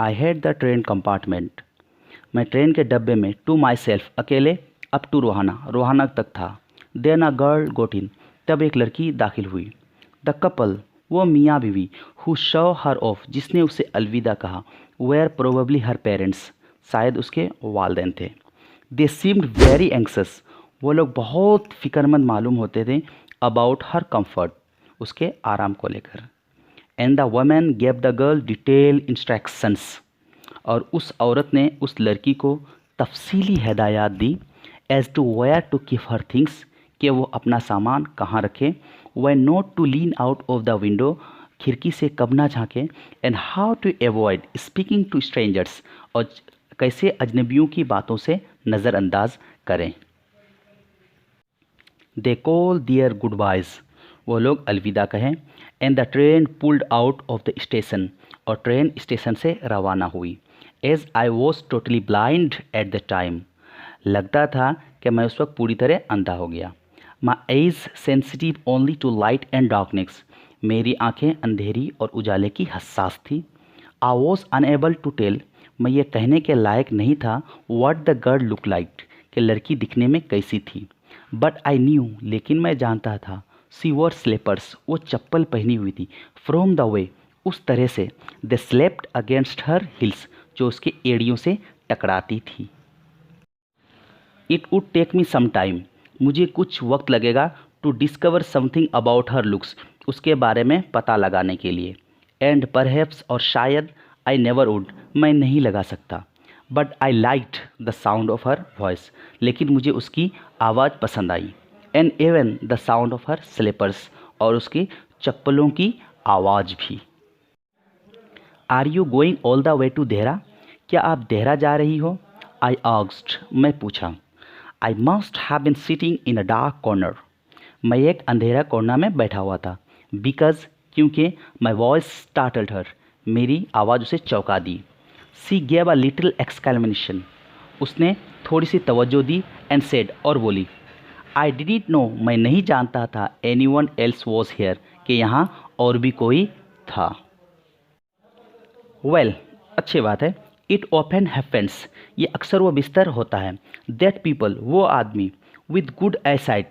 I had the train compartment, मैं train के डब्बे में, टू माई सेल्फ, अकेले, अप टू रोहाना, रोहाना तक था। देन अ गर्ल गोट इन, तब एक लड़की दाखिल हुई। द कपल, वो मियाँ बीवी, हु शो हर ऑफ, जिसने उसे अलविदा कहा, वेयर प्रोबेबली हर पेरेंट्स, शायद उसके वालदेन थे। दे सीम्ड वेरी एंक्सस, वो लोग बहुत फिक्रमंद मालूम होते थे, अबाउट हर कम्फर्ट, उसके आराम को लेकर। And the woman gave the girl detail instructions, और उस औरत ने उस लड़की को तफसीली हिदायत दी, as to where to keep her things, कि वो अपना सामान कहाँ रखे, way not to lean out of the window, खिड़की से कब ना झाँके, and how to avoid speaking to strangers, और कैसे अजनबियों की बातों से नज़रअंदाज करें। They call their goodbyes, वो लोग अलविदा कहें। And the train pulled out of the station, और ट्रेन स्टेशन से रवाना हुई। As I was totally blind at the time, लगता था कि मैं उस वक्त पूरी तरह अंधा हो गया। My eyes sensitive only to light and darkness, मेरी आंखें अंधेरी और उजाले की हसास थी। I was unable to tell, मैं ये कहने के लायक नहीं था, what the girl look like, कि लड़की दिखने में कैसी थी। बट आई न्यू, लेकिन मैं जानता था, सी वॉर स्लीपर्स, वो चप्पल पहनी हुई थी, फ्रॉम द वे, उस तरह से, they slapped against her heels, जो उसके एड़ियों से टकराती थी। It would take me some time, मुझे कुछ वक्त लगेगा, to discover something about her looks, उसके बारे में पता लगाने के लिए। एंड परहैप्स, और शायद, आई नेवर वुड, मैं नहीं लगा सकता। But I liked the sound of her voice, लेकिन मुझे उसकी आवाज़ पसंद आई। And even the sound of her slippers, और उसकी चप्पलों की आवाज़ भी। Are you going all the way to Dehra, क्या आप देहरा जा रही हो? आई आस्क्ड, मैं पूछा। I must have been sitting in a dark corner, मैं एक अंधेरा कोना में बैठा हुआ था। बिकॉज, क्योंकि, माई वॉइस स्टार्टल्ड हर, मेरी आवाज़ उसे चौंका दी। She gave a little exclamation, उसने थोड़ी सी तवज्जो दी। एंड सेड, और बोली, आई डिडंट नो, मैं नहीं जानता था, any one else was here, कि यहाँ और भी कोई था। वेल, अच्छी बात है। इट ऑफन हैपेंस, ये अक्सर वो बिस्तर होता है, दैट पीपल, वो आदमी, with good eyesight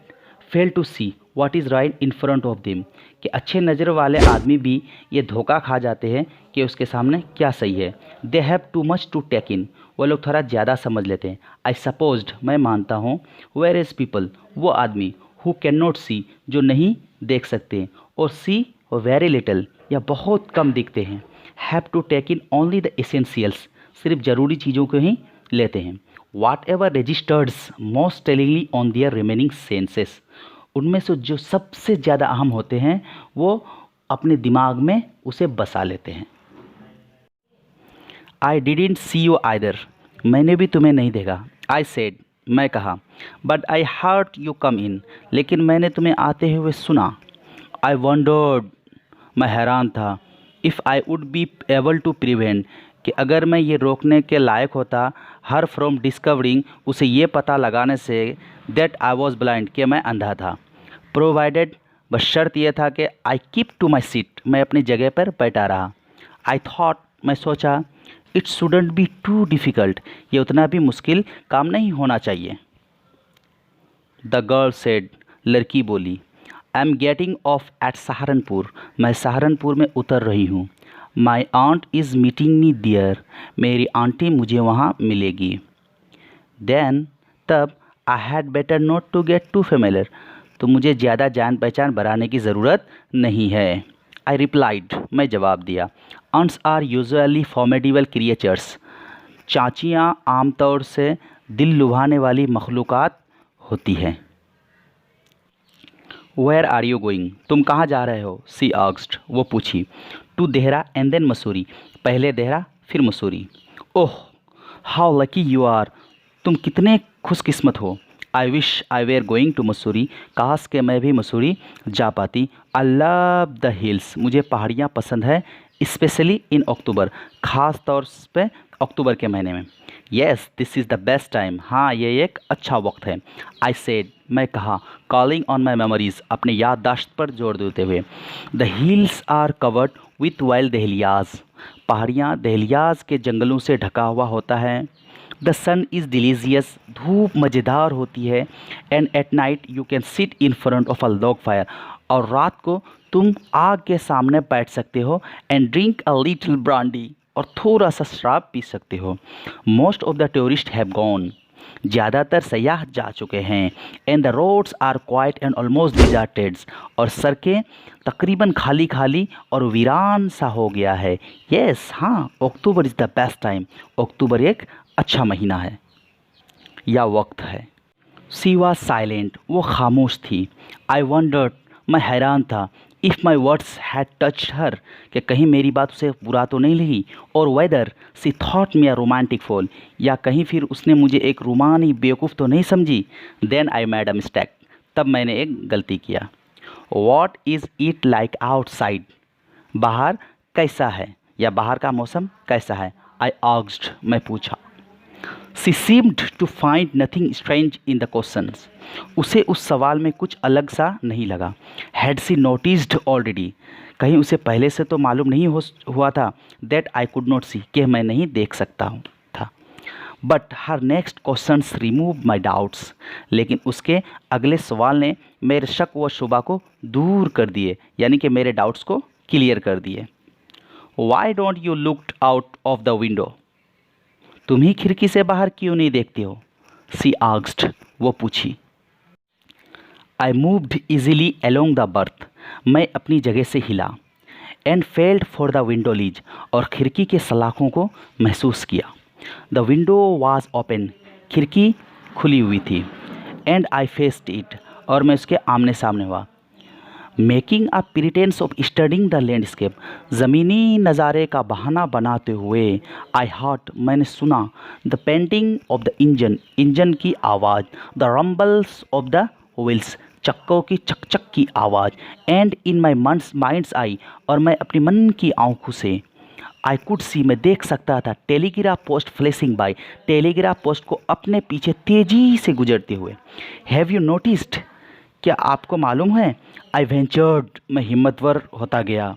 fail to see what is right in front of them, कि अच्छे नज़र वाले आदमी भी ये धोखा खा जाते हैं कि उसके सामने क्या सही है। They have too much to take in, वो लोग थोड़ा ज़्यादा समझ लेते हैं। आई सपोज्ड, मैं मानता हूँ, वेयर इज़ पीपल, वो आदमी, हु कैन नॉट सी, जो नहीं देख सकते, और सी वेरी लिटल, या बहुत कम दिखते हैं, have to take in only the essentials, सिर्फ ज़रूरी चीज़ों को ही लेते हैं। Whatever registers most tellingly on their remaining senses, उनमें से जो सबसे ज़्यादा अहम होते हैं वो अपने दिमाग में उसे बसा लेते हैं। I didn't see you either, मैंने भी तुम्हें नहीं देखा। आई सेड, मैं कहा। But I heard you come in, लेकिन मैंने तुम्हें आते हुए सुना। आई वंडर्ड, मैं हैरान था। If I would be able to prevent, कि अगर मैं ये रोकने के लायक होता, हर फ्रॉम डिस्कवरिंग, उसे ये पता लगाने से, दैट आई वॉज ब्लाइंड, कि मैं अंधा था। प्रोवाइडेड, बस शर्त यह था कि I keep to my seat, मैं अपनी जगह पर बैठा रहा। आई थॉट, मैं सोचा, it shouldn't be too difficult, ये उतना भी मुश्किल काम नहीं होना चाहिए। द गर्ल सेड, लड़की बोली, I am getting off at Saharanpur, मैं सहारनपुर में उतर रही हूँ। My aunt is meeting me there, मेरी आंटी मुझे वहाँ मिलेगी। देन, तब, I had better not to get too familiar, तो मुझे ज़्यादा जान पहचान बढ़ाने की ज़रूरत नहीं है। आई रिप्लाइड, मैं जवाब दिया। आंट्स आर यूजुअली फॉर्मेडिबल क्रिएचर्स, चाचियाँ आमतौर से दिल लुभाने वाली मखलूक़ात होती हैं। वेयर आर यू गोइंग, तुम कहाँ जा रहे हो? सी आस्क्ड, वो पूछी। To Dehra and then Mussoorie, पहले देहरा फिर Mussoorie. Oh, how lucky you are, तुम कितने खुशकिस्मत हो। I wish I were going to Mussoorie, काश के मैं भी मसूरी जा पाती। आई लव द हिल्स, मुझे पहाड़ियाँ पसंद है, स्पेशली इन अक्टूबर, ख़ास तौर पे अक्टूबर के महीने में। Yes, this is the best time, हाँ ये एक अच्छा वक्त है। आई सेड, मैं कहा, कॉलिंग ऑन माई मेमोरीज, अपने याददाश्त पर जोर देते हुए। The hills are covered with wild dahlias, पहाड़ियाँ दहलियाज के जंगलों से ढका हुआ होता है। द सन इज़ डिलीजियस, धूप मज़ेदार होती है। And at night you can sit in front of a log fire, और रात को तुम आग के सामने बैठ सकते हो। And drink a little brandy, और थोड़ा सा शराब पी सकते हो। Most of the tourist have gone, ज़्यादातर सयाह जा चुके हैं। And the roads are quite and almost deserted, और सड़कें तकरीबन खाली खाली और वीरान सा हो गया है। यस हाँ, अक्टूबर इज़ द बेस्ट टाइम, अक्टूबर एक अच्छा महीना है या वक्त है। शी वॉज साइलेंट, वो खामोश थी। आई वंडर्ड, मैं हैरान था। If my words had touched हर, कि कहीं मेरी बात उसे बुरा तो नहीं लगी। और weather C thought me a romantic fall, या कहीं फिर उसने मुझे एक रोमानी बेवकूफ़ तो नहीं समझी। Then I made a mistake, तब मैंने एक गलती किया। What is it like outside, बाहर कैसा है, या बाहर का मौसम कैसा है। आई आस्क्ड, मैं पूछा। She seemed to find nothing strange in the questions, उसे उस सवाल में कुछ अलग सा नहीं लगा। हैड सी नोटिस्ड ऑलरेडी, कहीं उसे पहले से तो मालूम नहीं हुआ था। दैट आई कुड नॉट सी, कि मैं नहीं देख सकता हूँ था। But her next questions remove my doubts, लेकिन उसके अगले सवाल ने मेरे शक व शुबा को दूर कर दिए, यानी कि मेरे डाउट्स को क्लियर कर दिए। Why don't you looked out of the window, तुम ही खिड़की से बाहर क्यों नहीं देखते हो। सी आस्क्ड, वो पूछी। I moved easily along the birth, मैं अपनी जगह से हिला। And felt for the window lease, और खिड़की के सलाखों को महसूस किया। द विंडो वाज ओपन, खिड़की खुली हुई थी। एंड आई फेस्ड इट, और मैं उसके आमने सामने हुआ। Making a pretence of studying the landscape, ज़मीनी नज़ारे का बहाना बनाते हुए। आई हर्ड, मैंने सुना। The painting of the engine, engine की आवाज़। The rumbles of the wheels, चक्कों की चकचक की आवाज़। एंड इन माई माइंड्स आई, और मैं अपनी मन की आंखों से। आई कुड सी, मैं देख सकता था। Telegraph post flashing by, telegraph post को अपने पीछे तेज़ी से गुजरते हुए। हैव यू नोटिस्ड, क्या आपको मालूम है। आई वेंचर्ड, मैं हिम्मतवर होता गया।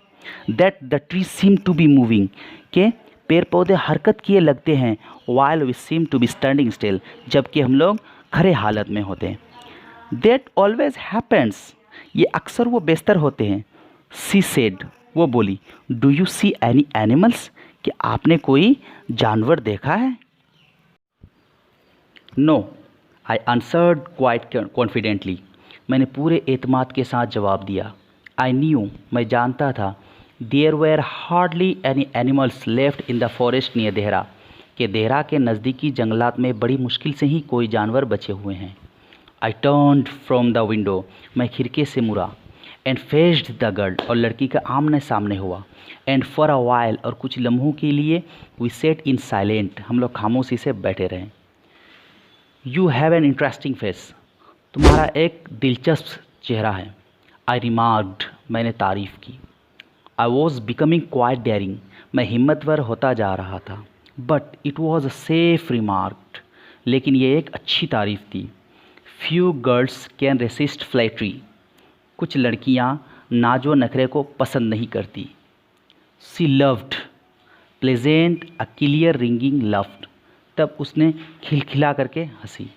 That the tree seem to be moving, के पेड़ पौधे हरकत किए लगते हैं। While we seem to be standing still, जबकि हम लोग खड़े हालत में होते हैं। दैट ऑलवेज हैपेंस, ये अक्सर वो बेहतर होते हैं। सी सेड, वो बोली। Do you see any animals, कि आपने कोई जानवर देखा है। No, I answered quite confidently, मैंने पूरे एतमाद के साथ जवाब दिया। आई न्यू, मैं जानता था। There were hardly any animals left in the forest near Dehra, कि देहरा के नज़दीकी जंगलात में बड़ी मुश्किल से ही कोई जानवर बचे हुए हैं। आई टर्न्ड फ्रॉम द विंडो, मैं खिड़की से मुड़ा। एंड फेस्ड द गर्ल, और लड़की का आमने सामने हुआ। एंड फॉर अ वाइल, और कुछ लम्हों के लिए। वी सेट इन साइलेंट, हम लोग खामोशी से बैठे रहें। You have an interesting face, तुम्हारा एक दिलचस्प चेहरा है। आई रिमार्क्ड, मैंने तारीफ़ की। I was becoming quite daring, मैं हिम्मतवर होता जा रहा था। But it was a safe remark, लेकिन ये एक अच्छी तारीफ़ थी। Few girls can resist flattery, कुछ लड़कियाँ नाजो नखरे को पसंद नहीं करती। She laughed, pleasant a clear ringing laugh, तब उसने खिलखिला करके हंसी।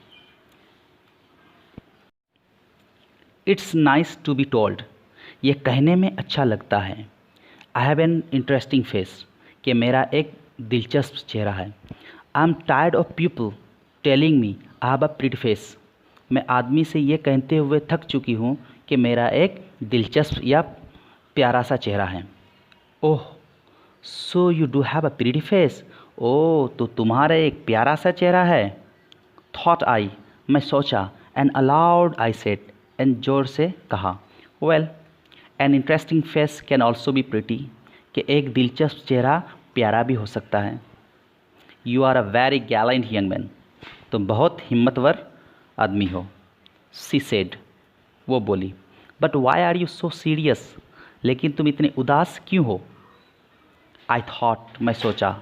It's nice to be told, ये कहने में अच्छा लगता है। I have an interesting face, कि मेरा एक दिलचस्प चेहरा है। I am tired of people telling me I have a pretty face, मैं आदमी से ये कहते हुए थक चुकी हूँ कि मेरा एक दिलचस्प या प्यारा सा चेहरा है। Oh, so you do have a pretty face, oh तो तुम्हारा एक प्यारा सा चेहरा है। थॉट आई, मैं सोचा। एंड अलाउड आई सेड, एंड जोर से कहा। Well, an interesting face can also be pretty, कि एक दिलचस्प चेहरा प्यारा भी हो सकता है। You are a very gallant young man, तुम बहुत हिम्मतवर आदमी हो। सी सेड, वो बोली। But why are you so serious, लेकिन तुम इतने उदास क्यों हो। आई थॉट, मैं सोचा।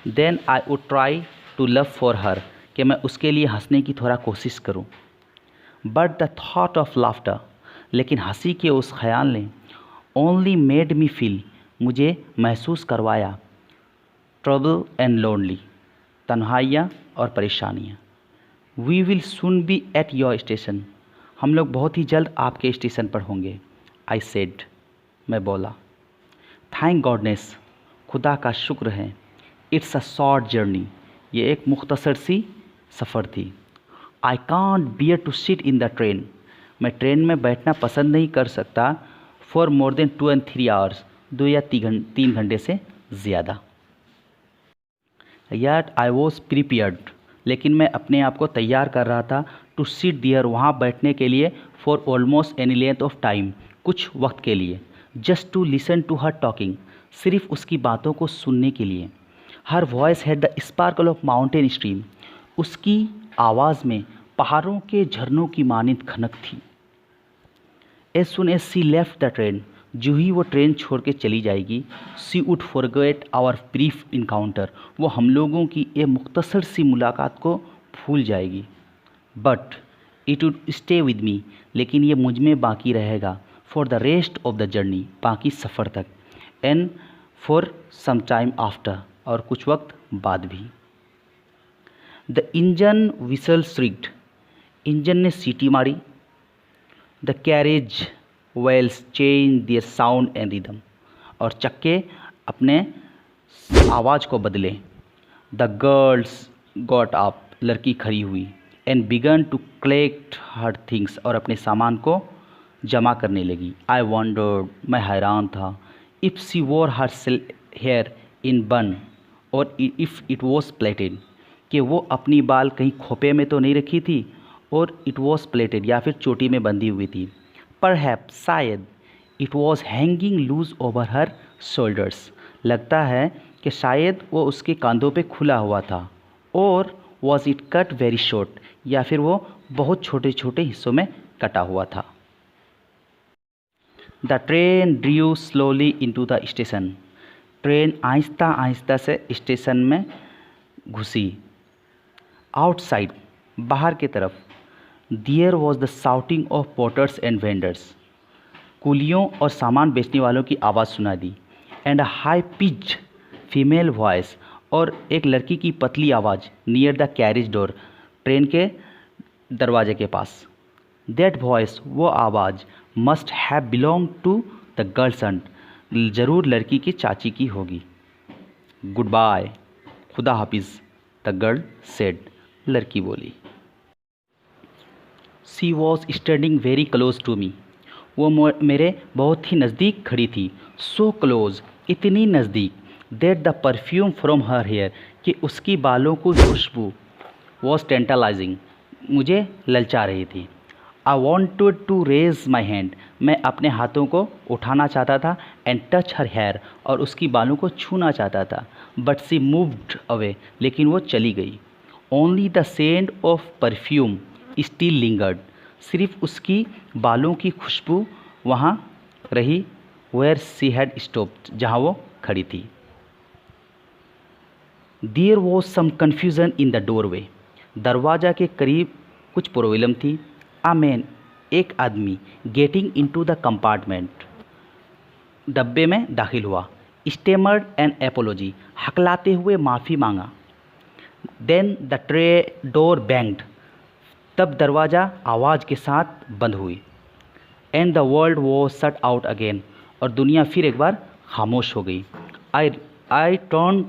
Then I would try to love for her, कि मैं उसके लिए हंसने की थोड़ा कोशिश करूं। But the thought of laughter, लेकिन हंसी के उस ख्याल ने। ओनली मेड मी फील, मुझे महसूस करवाया ट्रबल एंड लोनली, तन्हाइयाँ और परेशानियाँ। We will soon be at your station, हम लोग बहुत ही जल्द आपके स्टेशन पर होंगे। आई सेड, मैं बोला। थैंक गॉडनेस, खुदा का शुक्र है। इट्स अ शॉर्ट जर्नी, ये एक मुख्तसर सी सफ़र थी। I can't bear to sit in the train, मैं ट्रेन में बैठना पसंद नहीं कर सकता for more than 2 and 3 hours, 2 या 3 घंटे से ज़्यादा। याट आई वॉज प्रिपेयर्ड, लेकिन मैं अपने आप को तैयार कर रहा था टू सिट दियर, वहाँ बैठने के लिए, for almost any length of time, कुछ वक्त के लिए। Just to listen to her talking, सिर्फ उसकी बातों को सुनने के लिए। Her voice had the sparkle of mountain stream, उसकी आवाज़ में पहाड़ों के झरनों की मानिंद खनक थी। As soon as she left the train, जो ही वो ट्रेन छोड़ के चली जाएगी, she would forget our brief encounter, वो हम लोगों की ये मुख्तसर सी मुलाकात को भूल जाएगी। But it would stay with me, लेकिन ये मुझ में बाकी रहेगा for the rest of the journey, बाकी सफ़र तक, and for some time after, और कुछ वक्त बाद भी। The engine whistle shrieked, engine ने सीटी मारी। The carriage wheels change their sound and rhythm, और चक्के अपने आवाज़ को बदले। द गर्ल्स गॉट अप, लड़की खड़ी हुई, and began to collect her things, और अपने सामान को जमा करने लगी। आई वंडर्ड, मैं हैरान था, इफ़ सी वोर हर हेयर इन बन और इफ़ इट वॉज प्लेटेड, कि वो अपनी बाल कहीं खोपे में तो नहीं रखी थी, और इट वॉज प्लेटेड या फिर चोटी में बंधी हुई थी। परहैप्स, शायद, it was hanging loose over her shoulders, लगता है कि शायद वो उसके कांधों पे खुला हुआ था। और was it cut very short, या फिर वो बहुत छोटे छोटे हिस्सों में कटा हुआ था। The train Drew slowly into the station, train Aahista Aahista से स्टेशन में घुसी। आउटसाइड, बाहर की तरफ, there was the shouting of porters and vendors, कुलियों और सामान बेचने वालों की आवाज़ सुना दी। And a high pitched female voice, और एक लड़की की पतली आवाज़, near the carriage door, train के दरवाजे के पास। दैट वॉइस, वो आवाज़, must have belong to the girl's aunt, ज़रूर लड़की की चाची की होगी। गुड बाय, खुदा हाफिज़, द गर्ल सेड, लड़की बोली। She was standing very close to me, वो मेरे बहुत ही नज़दीक खड़ी थी। सो क्लोज, इतनी नज़दीक, that the perfume from her hair, कि उसकी बालों की खुशबू, वॉज टेंटलाइजिंग, मुझे ललचा रही थी। I wanted to raise my hand, मैं अपने हाथों को उठाना चाहता था, एंड टच हर हेयर, और उसकी बालों को छूना चाहता था। बट सी मूव्ड अवे, लेकिन वो चली गई। Only the scent of perfume still lingered, सिर्फ उसकी बालों की खुशबू वहाँ रही, वेयर सी हैड स्टॉप्ड, जहाँ वो खड़ी थी। There was some confusion in the doorway, दरवाज़ा के करीब कुछ प्रॉब्लम थी। अ मैन, एक आदमी, गेटिंग इनटू द कंपार्टमेंट, डब्बे में दाखिल हुआ। स्टेमर्ड एन एपोलॉजी, हकलाते हुए माफ़ी मांगा। Then the train door banged, तब दरवाज़ा आवाज़ के साथ बंद हुई। And the world was shut out again, और दुनिया फिर एक बार खामोश हो गई। I return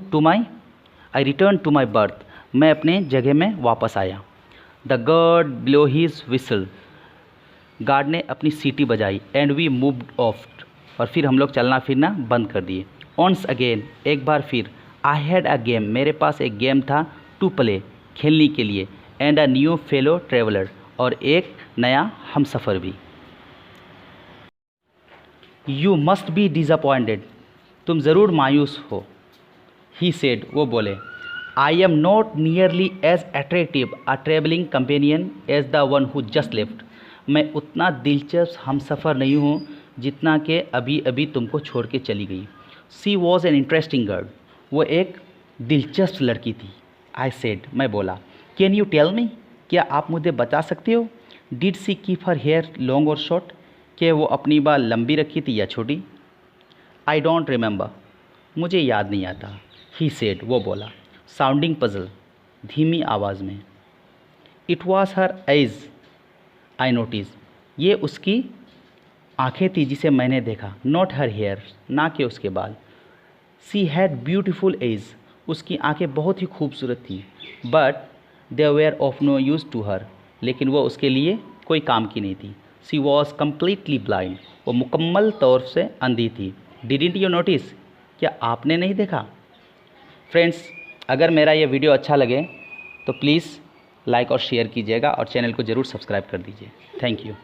to my berth, मैं अपने जगह में वापस आया। The guard blow his whistle, guard ने अपनी सीटी बजाई। एंड वी मूव्ड ऑफ, और फिर हम लोग चलना फिरना बंद कर दिए। ऑन्स अगेन, एक बार फिर। आई हैड अ गेम, मेरे पास एक गेम था, टू प्ले, खेलने के लिए। And a new fellow traveller, और एक नया हमसफ़र भी। यू मस्ट बी डिसअपॉइंटेड, तुम ज़रूर मायूस हो। ही सेड, वो बोले। I am not nearly as attractive a travelling companion as the one who just left, मैं उतना दिलचस्प हमसफ़र नहीं हूँ जितना कि अभी अभी तुमको छोड़ के चली गई। सी वॉज एन इंटरेस्टिंग गर्ल, वो एक दिलचस्प लड़की थी। आई सेड, मैं बोला। कैन यू टेल मी, क्या आप मुझे बता सकते हो? Did she keep her hair long और शॉर्ट, कि वो अपनी बाल लंबी रखी थी या छोटी? आई डोंट रिमेंबर, मुझे याद नहीं आता। ही सेड, वो बोला, साउंडिंग पजल, धीमी आवाज़ में। It was her eyes I notice, ये उसकी आंखें थी जिसे मैंने देखा। नॉट हर हेयर, ना कि उसके बाल। सी हैड ब्यूटिफुल एज, उसकी आंखें बहुत ही खूबसूरत थी। But they were of no use to her, लेकिन वो उसके लिए कोई काम की नहीं थी। सी वॉज कम्प्लीटली ब्लाइंड, वो मुकम्मल तौर से अंधी थी। डिडंट यू नोटिस, क्या आपने नहीं देखा? फ्रेंड्स, अगर मेरा ये वीडियो अच्छा लगे तो प्लीज़ लाइक और शेयर कीजिएगा और चैनल को ज़रूर सब्सक्राइब कर दीजिए। Thank you.